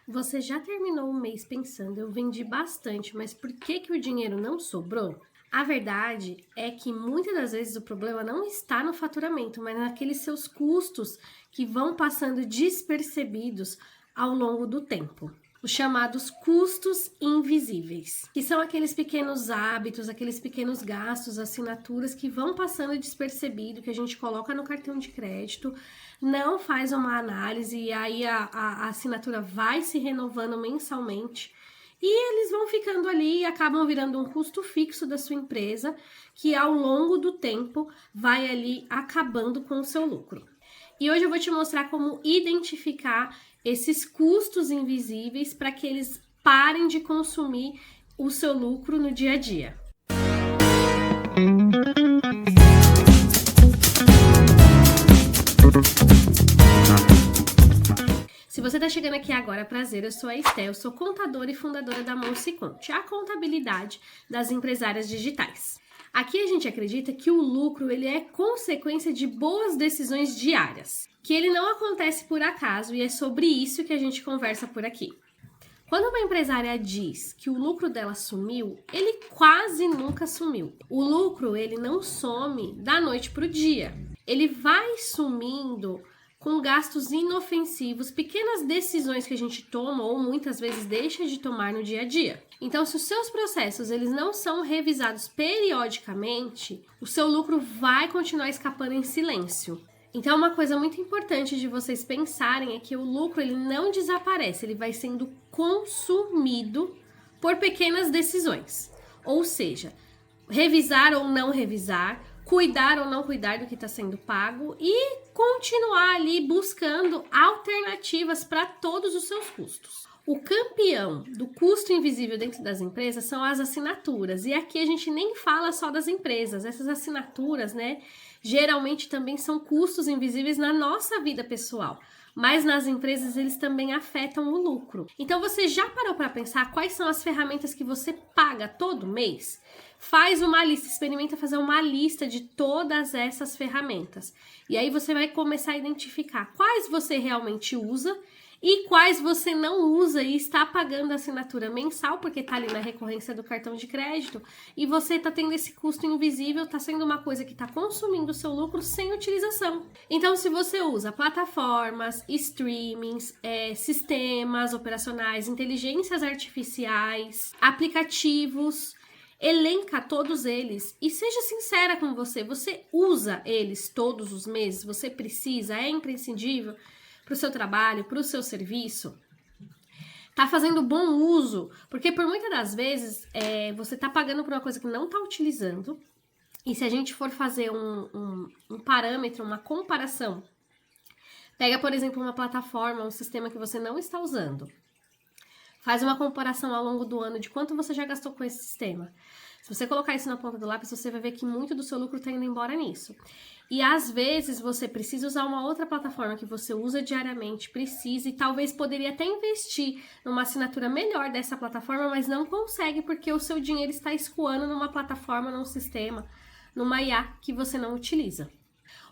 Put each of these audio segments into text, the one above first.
Você já terminou o mês pensando, eu vendi bastante, mas por que que o dinheiro não sobrou? A verdade é que muitas das vezes o problema não está no faturamento, mas naqueles seus custos que vão passando despercebidos ao longo do tempo. Os chamados custos invisíveis, que são aqueles pequenos hábitos, aqueles pequenos gastos, assinaturas que vão passando despercebido, que a gente coloca no cartão de crédito, não faz uma análise e aí a assinatura vai se renovando mensalmente e eles vão ficando ali e acabam virando um custo fixo da sua empresa que ao longo do tempo vai ali acabando com o seu lucro. E hoje eu vou te mostrar como identificar esses custos invisíveis para que eles parem de consumir o seu lucro no dia a dia. Se você está chegando aqui agora, prazer, eu sou a Estel, eu sou contadora e fundadora da Monse Conte, a contabilidade das empresárias digitais. Aqui a gente acredita que o lucro ele é consequência de boas decisões diárias, que ele não acontece por acaso e é sobre isso que a gente conversa por aqui. Quando uma empresária diz que o lucro dela sumiu, ele quase nunca sumiu. O lucro ele não some da noite para o dia, ele vai sumindo com gastos inofensivos, pequenas decisões que a gente toma ou muitas vezes deixa de tomar no dia a dia. Então, se os seus processos eles não são revisados periodicamente, o seu lucro vai continuar escapando em silêncio. Então, uma coisa muito importante de vocês pensarem é que o lucro ele não desaparece, ele vai sendo consumido por pequenas decisões. Ou seja, revisar ou não revisar, cuidar ou não cuidar do que está sendo pago e continuar ali buscando alternativas para todos os seus custos. O campeão do custo invisível dentro das empresas são as assinaturas. E aqui a gente nem fala só das empresas. Essas assinaturas, geralmente também são custos invisíveis na nossa vida pessoal. Mas nas empresas eles também afetam o lucro. Então você já parou para pensar quais são as ferramentas que você paga todo mês? Faz uma lista, experimenta fazer uma lista de todas essas ferramentas. E aí você vai começar a identificar quais você realmente usa e quais você não usa e está pagando a assinatura mensal, porque está ali na recorrência do cartão de crédito, e você está tendo esse custo invisível, está sendo uma coisa que está consumindo o seu lucro sem utilização. Então, se você usa plataformas, streamings, sistemas operacionais, inteligências artificiais, aplicativos, elenca todos eles e seja sincera com você. Você usa eles todos os meses? Você precisa? É imprescindível para o seu trabalho, para o seu serviço? Tá fazendo bom uso? Porque por muitas das vezes você tá pagando por uma coisa que não tá utilizando. E se a gente for fazer um parâmetro, uma comparação, pega, por exemplo, uma plataforma, um sistema que você não está usando. Faz uma comparação ao longo do ano de quanto você já gastou com esse sistema. Se você colocar isso na ponta do lápis, você vai ver que muito do seu lucro está indo embora nisso. E às vezes você precisa usar uma outra plataforma que você usa diariamente, precisa e talvez poderia até investir numa assinatura melhor dessa plataforma, mas não consegue porque o seu dinheiro está escoando numa plataforma, num sistema, numa IA que você não utiliza.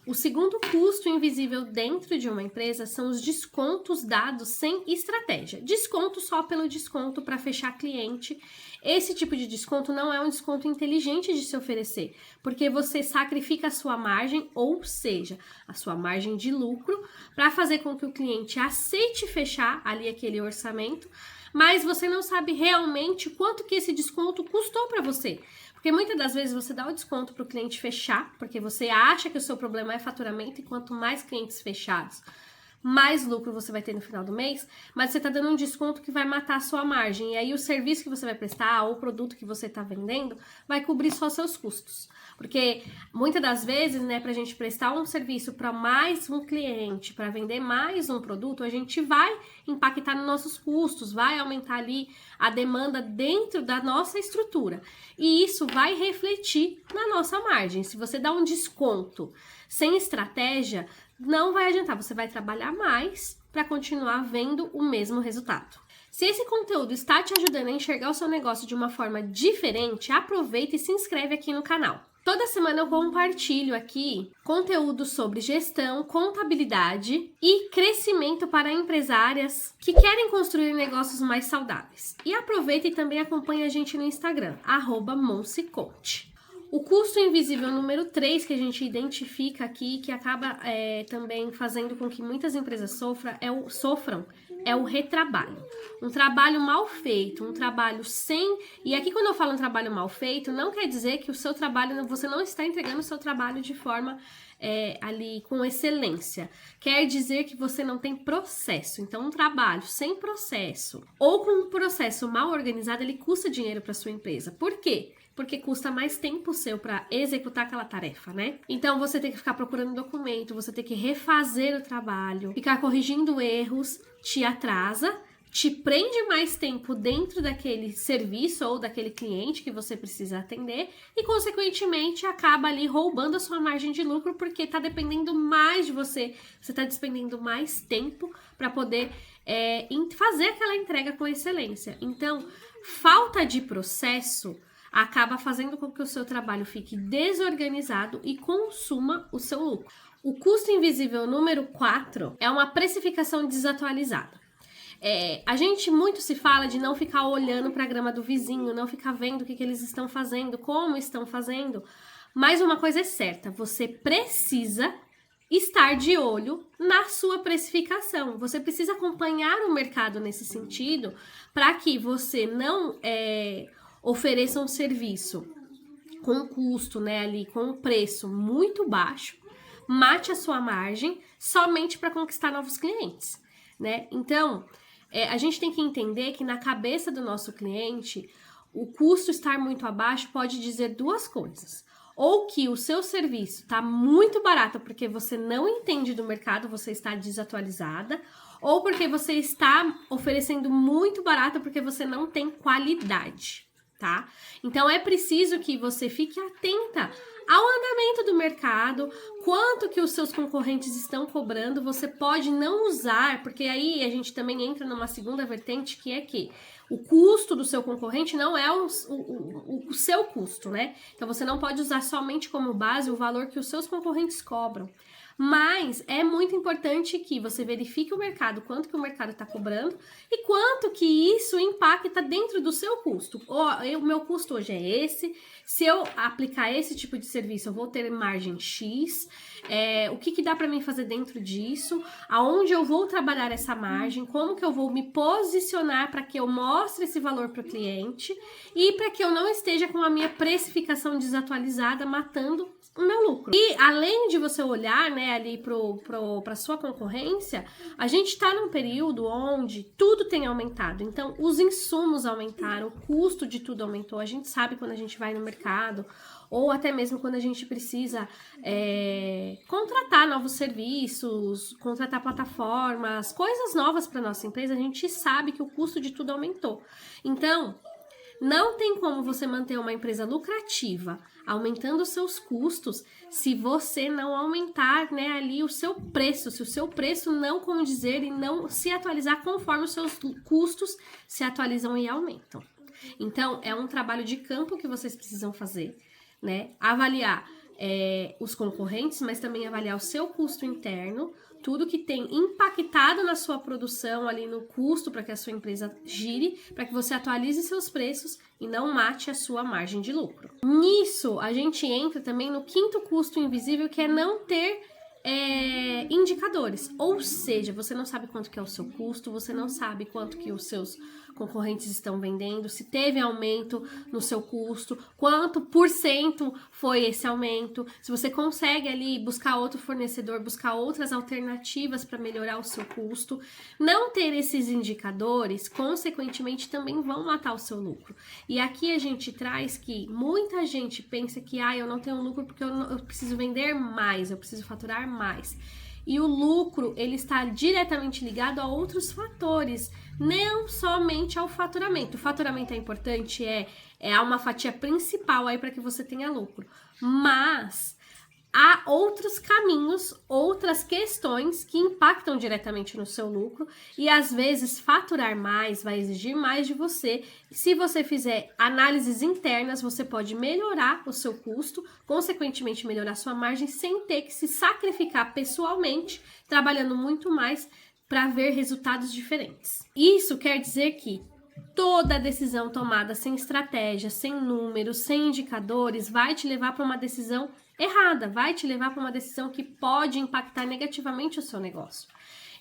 O segundo custo invisível dentro de uma empresa são os descontos dados sem estratégia. Desconto só pelo desconto para fechar cliente. Esse tipo de desconto não é um desconto inteligente de se oferecer, porque você sacrifica a sua margem, ou seja, a sua margem de lucro, para fazer com que o cliente aceite fechar ali aquele orçamento, mas você não sabe realmente quanto que esse desconto custou para você. Porque muitas das vezes você dá o desconto para o cliente fechar, porque você acha que o seu problema é faturamento e quanto mais clientes fechados, mais lucro você vai ter no final do mês, mas você está dando um desconto que vai matar a sua margem. E aí o serviço que você vai prestar ou o produto que você está vendendo vai cobrir só seus custos. Porque muitas das vezes, para a gente prestar um serviço para mais um cliente, para vender mais um produto, a gente vai impactar nos nossos custos, vai aumentar ali a demanda dentro da nossa estrutura. E isso vai refletir na nossa margem. Se você dá um desconto sem estratégia, não vai adiantar, você vai trabalhar mais para continuar vendo o mesmo resultado. Se esse conteúdo está te ajudando a enxergar o seu negócio de uma forma diferente, aproveita e se inscreve aqui no canal. Toda semana eu compartilho aqui conteúdo sobre gestão, contabilidade e crescimento para empresárias que querem construir negócios mais saudáveis. E aproveita e também acompanha a gente no Instagram, @monsiconte. O custo invisível número 3 que a gente identifica aqui, que acaba também fazendo com que muitas empresas sofram, é o retrabalho. Um trabalho mal feito, um trabalho sem... E aqui quando eu falo um trabalho mal feito, não quer dizer que o seu trabalho, você não está entregando o seu trabalho de forma ali com excelência. Quer dizer que você não tem processo. Então, um trabalho sem processo ou com um processo mal organizado, ele custa dinheiro para sua empresa. Por quê? Porque custa mais tempo seu para executar aquela tarefa, né? Então, você tem que ficar procurando documento, você tem que refazer o trabalho, ficar corrigindo erros, te atrasa, te prende mais tempo dentro daquele serviço ou daquele cliente que você precisa atender e, consequentemente, acaba ali roubando a sua margem de lucro porque tá dependendo mais de você, você tá despendendo mais tempo para poder fazer aquela entrega com excelência. Então, falta de processo acaba fazendo com que o seu trabalho fique desorganizado e consuma o seu lucro. O custo invisível número 4 é uma precificação desatualizada. A gente muito se fala de não ficar olhando para a grama do vizinho, não ficar vendo o que eles estão fazendo, como estão fazendo, mas uma coisa é certa, você precisa estar de olho na sua precificação, você precisa acompanhar o mercado nesse sentido para que você não ofereça um serviço com custo, né, ali com um preço muito baixo, mate a sua margem somente para conquistar novos clientes, né? Então, a gente tem que entender que na cabeça do nosso cliente, o custo estar muito abaixo pode dizer duas coisas. Ou que o seu serviço está muito barato porque você não entende do mercado, você está desatualizada, ou porque você está oferecendo muito barato porque você não tem qualidade. Tá? Então é preciso que você fique atenta ao andamento do mercado, quanto que os seus concorrentes estão cobrando, você pode não usar, porque aí a gente também entra numa segunda vertente, que é que o custo do seu concorrente não é o seu custo, né? Então você não pode usar somente como base o valor que os seus concorrentes cobram. Mas é muito importante que você verifique o mercado, quanto que o mercado está cobrando e quanto que isso impacta dentro do seu custo. O meu custo hoje é esse, se eu aplicar esse tipo de serviço eu vou ter margem X, o que dá para mim fazer dentro disso, aonde eu vou trabalhar essa margem, como que eu vou me posicionar para que eu mostre esse valor para o cliente e para que eu não esteja com a minha precificação desatualizada matando o meu lucro. E além de você olhar, né, ali para sua concorrência, a gente está num período onde tudo tem aumentado. Então, os insumos aumentaram, o custo de tudo aumentou. A gente sabe quando a gente vai no mercado, ou até mesmo quando a gente precisa contratar novos serviços, contratar plataformas, coisas novas para nossa empresa, a gente sabe que o custo de tudo aumentou. Então, não tem como você manter uma empresa lucrativa aumentando os seus custos se você não aumentar, né, ali o seu preço, se o seu preço não condizer e não se atualizar conforme os seus custos se atualizam e aumentam. Então, é um trabalho de campo que vocês precisam fazer, né? Avaliar os concorrentes, mas também avaliar o seu custo interno, tudo que tem impactado na sua produção, ali no custo para que a sua empresa gire, para que você atualize seus preços e não mate a sua margem de lucro. Nisso, a gente entra também no quinto custo invisível, que é não ter indicadores, ou seja, você não sabe quanto que é o seu custo, você não sabe quanto que os seus concorrentes estão vendendo, se teve aumento no seu custo, quanto por cento foi esse aumento, se você consegue ali buscar outro fornecedor, buscar outras alternativas para melhorar o seu custo. Não ter esses indicadores, consequentemente, também vão matar o seu lucro. E aqui a gente traz que muita gente pensa que eu não tenho lucro porque eu preciso vender mais, eu preciso faturar mais. E o lucro, ele está diretamente ligado a outros fatores, não somente ao faturamento. O faturamento é importante, é uma fatia principal aí para que você tenha lucro. Mas há outros caminhos, outras questões que impactam diretamente no seu lucro e às vezes faturar mais vai exigir mais de você. Se você fizer análises internas, você pode melhorar o seu custo, consequentemente melhorar sua margem sem ter que se sacrificar pessoalmente, trabalhando muito mais para ver resultados diferentes. Isso quer dizer que toda decisão tomada sem estratégia, sem números, sem indicadores, vai te levar para uma decisão errada, vai te levar para uma decisão que pode impactar negativamente o seu negócio.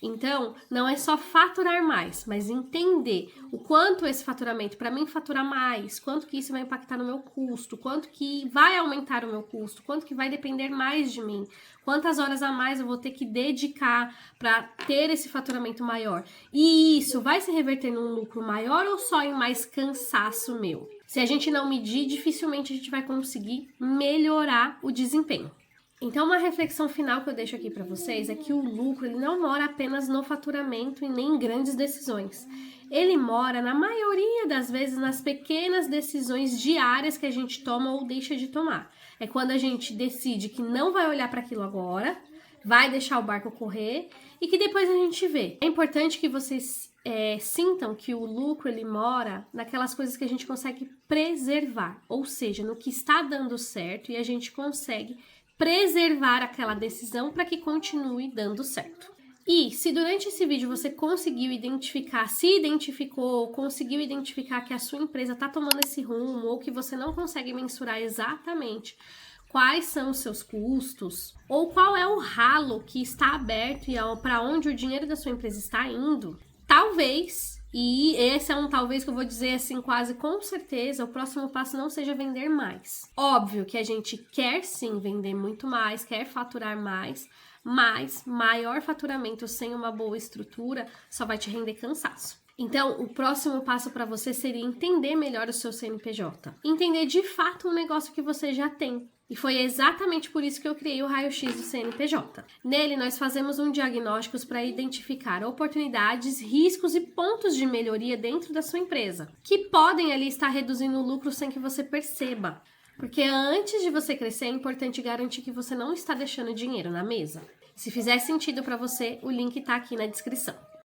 Então, não é só faturar mais, mas entender o quanto esse faturamento, para mim faturar mais, quanto que isso vai impactar no meu custo, quanto que vai aumentar o meu custo, quanto que vai depender mais de mim, quantas horas a mais eu vou ter que dedicar para ter esse faturamento maior. E isso vai se reverter num lucro maior ou só em mais cansaço meu? Se a gente não medir, dificilmente a gente vai conseguir melhorar o desempenho. Então, uma reflexão final que eu deixo aqui para vocês é que o lucro ele não mora apenas no faturamento e nem em grandes decisões. Ele mora, na maioria das vezes, nas pequenas decisões diárias que a gente toma ou deixa de tomar. É quando a gente decide que não vai olhar para aquilo agora, vai deixar o barco correr e que depois a gente vê. É importante que vocês sintam que o lucro ele mora naquelas coisas que a gente consegue preservar, ou seja, no que está dando certo e a gente consegue preservar aquela decisão para que continue dando certo. E se durante esse vídeo você conseguiu identificar, se identificou, conseguiu identificar que a sua empresa está tomando esse rumo ou que você não consegue mensurar exatamente quais são os seus custos ou qual é o ralo que está aberto e para onde o dinheiro da sua empresa está indo, talvez, e esse é um talvez que eu vou dizer assim quase com certeza, o próximo passo não seja vender mais. Óbvio que a gente quer sim vender muito mais, quer faturar mais, mas maior faturamento sem uma boa estrutura só vai te render cansaço. Então, o próximo passo para você seria entender melhor o seu CNPJ. Entender de fato o negócio que você já tem. E foi exatamente por isso que eu criei o raio-x do CNPJ. Nele, nós fazemos um diagnóstico para identificar oportunidades, riscos e pontos de melhoria dentro da sua empresa, que podem ali estar reduzindo o lucro sem que você perceba. Porque antes de você crescer, é importante garantir que você não está deixando dinheiro na mesa. Se fizer sentido para você, o link está aqui na descrição.